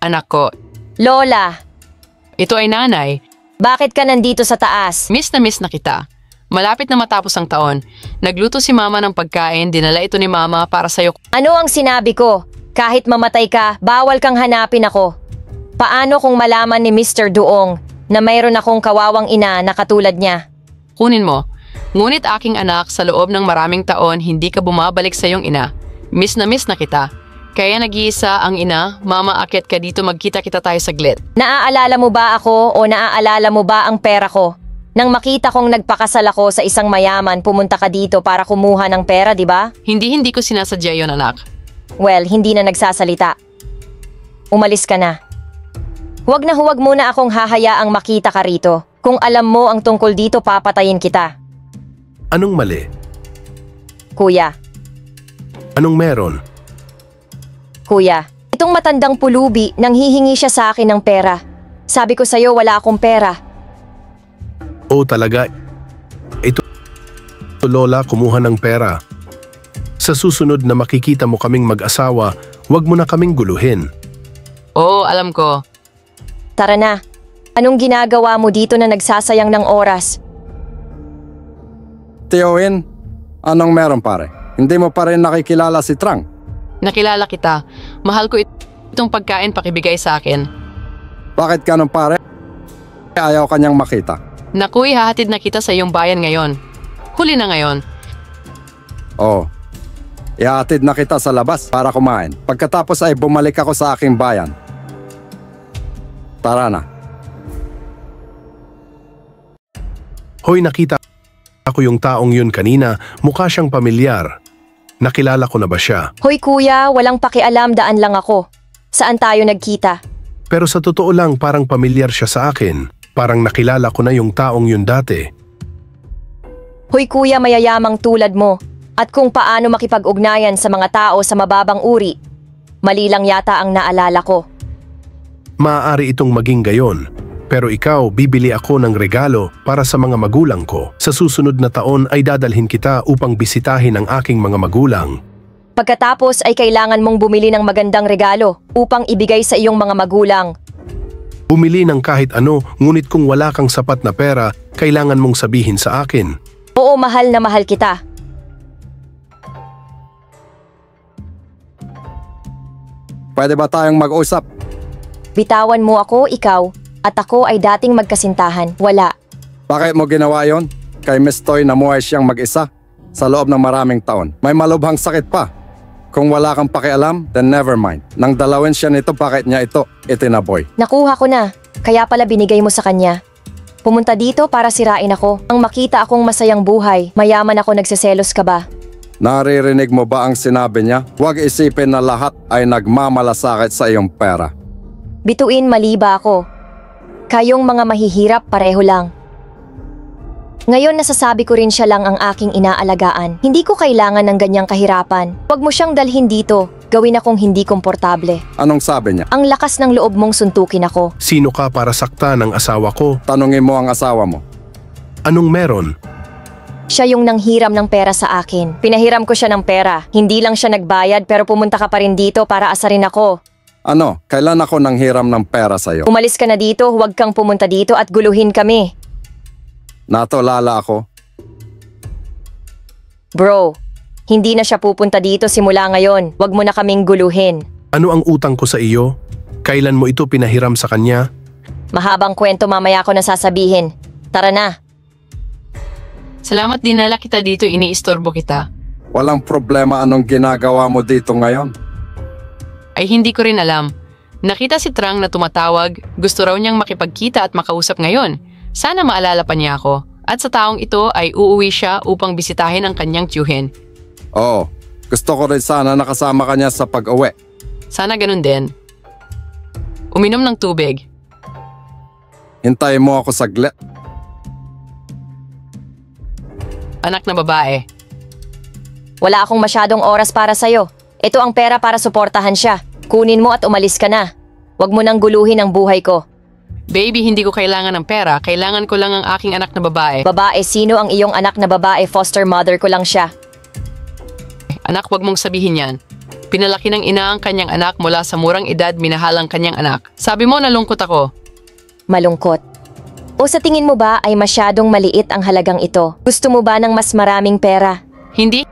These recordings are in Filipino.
Anak ko, Lola, ito ay nanay. bakit ka nandito sa taas? Miss na kita. Malapit na matapos ang taon. Nagluto si mama ng pagkain, dinala ito ni mama para sa'yo. Ano ang sinabi ko? Kahit mamatay ka, bawal kang hanapin ako. Paano kung malaman ni Mr. Duong na mayroon akong kawawang ina na katulad niya? Kunin mo. Ngunit aking anak, sa loob ng maraming taon, hindi ka bumabalik sa iyong ina. Miss na kita. Kaya nag-iisa ang ina, mama, akyat ka dito, magkita-kita tayo saglit. Naaalala mo ba ako o naaalala mo ba ang pera ko? Nang makita kong nagpakasal ako sa isang mayaman, pumunta ka dito para kumuha ng pera, di ba? Hindi ko sinasadya yon, anak. Well, hindi na nagsasalita. Umalis ka na. Huwag muna akong hahayaang makita ka rito. Kung alam mo ang tungkol dito, papatayin kita. Anong mali? Kuya, Anong meron? itong matandang pulubi, nang hihingi siya sa akin ng pera. Sabi ko sa'yo, wala akong pera. O talaga, ito Lola, kumuha ng pera. Sa susunod na makikita mo kaming mag-asawa, huwag mo na kaming guluhin. Oo, alam ko. Tara na. Anong ginagawa mo dito na nagsasayang ng oras? Tiyuhin, anong meron pare? Hindi mo pa rin nakikilala si Trang? Nakilala kita. Mahal ko itong pagkain, pakibigay sa akin. Bakit ganun pare? Ayaw kanyang makita. Naku, ihahatid na kita sa iyong bayan ngayon. Huli na ngayon. Oo. Ihatid na kita sa labas para kumain. Pagkatapos ay bumalik ako sa aking bayan. Tara na. Hoy, nakita ko yung taong yun kanina, mukha siyang pamilyar. Nakilala ko na ba siya? Hoy kuya, walang pakialam, daan lang ako. Saan tayo nagkita? Pero sa totoo lang, parang pamilyar siya sa akin. Parang nakilala ko na yung taong yun dati. Hoy kuya, mayayamang tulad mo. At kung paano makipag-ugnayan sa mga tao sa mababang uri. Mali lang yata ang naalala ko. Maaari itong maging gayon. Pero ikaw, bibili ako ng regalo para sa mga magulang ko. Sa susunod na taon ay dadalhin kita upang bisitahin ang aking mga magulang. Pagkatapos ay kailangan mong bumili ng magandang regalo upang ibigay sa iyong mga magulang. Bumili ng kahit ano, ngunit kung wala kang sapat na pera, kailangan mong sabihin sa akin. Oo, mahal na mahal kita. Pwede ba tayong mag-usap? Bitawan mo ako, ikaw, at ako ay dating magkasintahan. Wala. Bakit mo ginawa yon? Kay Miss Toy namuhay siyang mag-isa sa loob ng maraming taon. May malubhang sakit pa. Kung wala kang pakialam, then never mind. Nang dalawin siya nito, bakit niya ito itinaboy? Nakuha ko na, kaya pala binigay mo sa kanya. Pumunta dito para sirain ako. Ang makita akong masayang buhay, mayaman ako, nagseselos ka ba? Naririnig mo ba ang sinabi niya? Huwag isipin na lahat ay nagmamalasakit sa iyong pera. Bituin, mali ba ako? Kayong mga mahihirap, pareho lang. Ngayon nasasabi ko rin siya lang ang aking inaalagaan. Hindi ko kailangan ng ganyang kahirapan. Huwag mo siyang dalhin dito. Gawin akong hindi komportable. Anong sabi niya? Ang lakas ng loob mong suntukin ako. Sino ka para saktan ng asawa ko? Tanungin mo ang asawa mo. Anong meron? Siya yung nanghiram ng pera sa akin. Pinahiram ko siya ng pera. Hindi lang siya nagbayad pero pumunta ka pa rin dito para asarin ako. Ano? Kailan ako nanghiram ng pera sa'yo? Umalis ka na dito, huwag kang pumunta dito at guluhin kami. Natulala ako. Bro, hindi na siya pupunta dito simula ngayon. Huwag mo na kaming guluhin. Ano ang utang ko sa iyo? Kailan mo ito pinahiram sa kanya? Mahabang kwento, mamaya ko na sasabihin. Tara na. Salamat, dinala kita dito, iniistorbo kita. Walang problema, anong ginagawa mo dito ngayon? Ay hindi ko rin alam. Nakita si Trang na tumatawag, gusto raw niyang makipagkita at makausap ngayon. Sana maalala pa niya ako. At sa taong ito ay uuwi siya upang bisitahin ang kanyang tiyuhin. Oo, gusto ko rin sana nakasama ka niya sa pag-uwi. Sana ganun din. Uminom ng tubig. Hintayin mo ako saglit. Anak na babae. Wala akong masyadong oras para sa'yo. Ito ang pera para suportahan siya. Kunin mo at umalis ka na. Huwag mo nang guluhin ang buhay ko. Baby, hindi ko kailangan ng pera. Kailangan ko lang ang aking anak na babae. Babae, sino ang iyong anak na babae? Foster mother ko lang siya. Anak, wag mong sabihin yan. Pinalaki ng ina ang kanyang anak mula sa murang edad minahal ang kanyang anak. Sabi mo nalungkot ako. Malungkot. O sa tingin mo ba ay masyadong maliit ang halagang ito? Gusto mo ba ng mas maraming pera? Hindi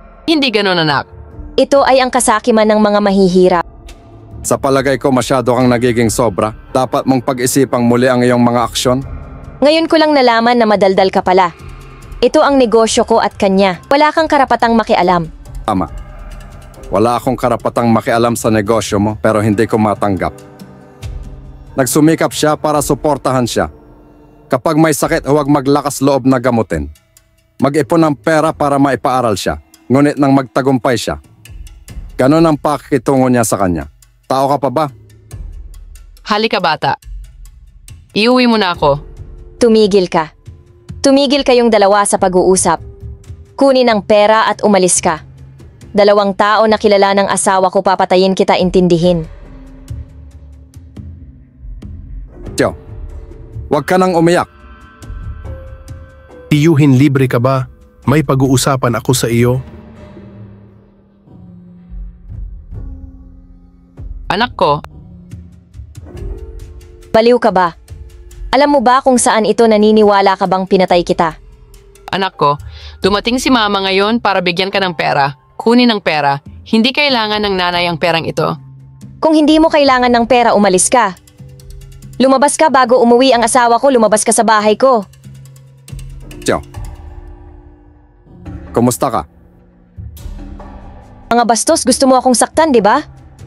ganon anak. Ito ay ang kasakiman ng mga mahihirap. Sa palagay ko masyado kang nagiging sobra. Dapat mong pag-isipang muli ang iyong mga aksyon. Ngayon ko lang nalaman na madaldal ka pala. Ito ang negosyo ko at kanya. Wala kang karapatang makialam. Tama. Wala akong karapatang makialam sa negosyo mo pero hindi ko matanggap. Nagsumikap siya para suportahan siya. Kapag may sakit, huwag maglakas loob na gamutin. Mag-ipon ng pera para maipaaral siya. Ngunit nang magtagumpay siya. Ganon ang pakikitungo niya sa kanya. Tao ka pa ba? Halika bata. Iuwi mo na ako. Tumigil ka. Tumigil kayong dalawa sa pag-uusap. Kunin ang pera at umalis ka. 2 tao na kilala ng asawa ko papatayin kita intindihin. Tiyo, huwag ka nang umiyak. Tiyuhin, libre ka ba? May pag-uusapan ako sa iyo. Anak ko, Baliw ka ba? Alam mo ba kung saan ito naniniwala ka bang pinatay kita? anak ko, dumating si mama ngayon para bigyan ka ng pera. Kunin ang pera. Hindi kailangan ng nanay ang perang ito. Kung hindi mo kailangan ng pera, umalis ka. Lumabas ka bago umuwi ang asawa ko, lumabas ka sa bahay ko. Tiyo. Kumusta ka? Mga bastos, gusto mo akong saktan, di ba?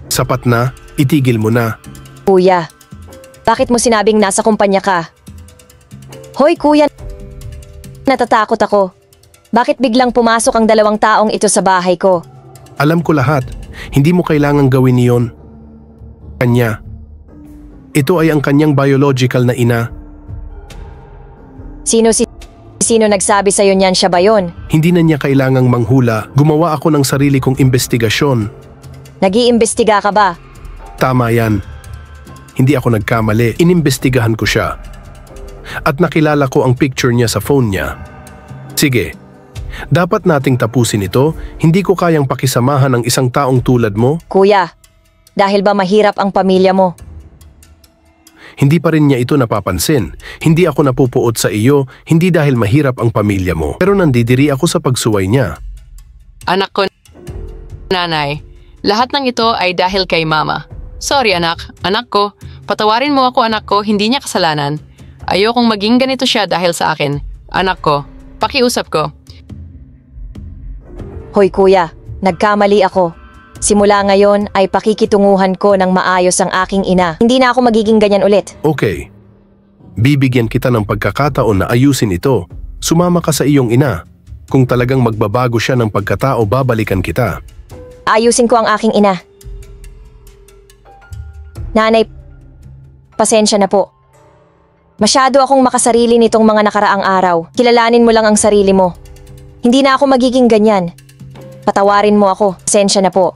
Sapat na, itigil mo na. Kuya, bakit mo sinabing nasa kumpanya ka? Hoy kuya, natatakot ako. Bakit biglang pumasok ang 2 taong ito sa bahay ko? Alam ko lahat, hindi mo kailangang gawin iyon. Kanya. Ito ay ang kanyang biological na ina. Sino nagsabi sa'yo niyan, siya ba yun? Hindi na niya kailangang manghula. Gumawa ako ng sarili kong investigasyon. Nag-iimbestiga ka ba? Tama yan. Hindi ako nagkamali. Inimbestigahan ko siya. At nakilala ko ang picture niya sa phone niya. Sige. Dapat nating tapusin ito. Hindi ko kayang pakisamahan ng isang taong tulad mo. Kuya, dahil ba mahirap ang pamilya mo? Hindi pa rin niya ito napapansin. Hindi ako napupuot sa iyo, hindi dahil mahirap ang pamilya mo. Pero nandidiri ako sa pagsuway niya. Anak ko, nanay, lahat ng ito ay dahil kay mama. Sorry anak, anak ko, patawarin mo ako anak ko, hindi niya kasalanan. Ayokong maging ganito siya dahil sa akin. Anak ko, pakiusap ko. Hoy kuya, nagkamali ako. Simula ngayon ay pakikitunguhan ko ng maayos ang aking ina. Hindi na ako magiging ganyan ulit. Okay. Bibigyan kita ng pagkakataon na ayusin ito. Sumama ka sa iyong ina. Kung talagang magbabago siya ng pagkatao, babalikan kita. Ayusin ko ang aking ina. Nanay, pasensya na po. Masyado akong makasarili nitong mga nakaraang araw. Kilalanin mo lang ang sarili mo. Hindi na ako magiging ganyan. Patawarin mo ako. Pasensya na po.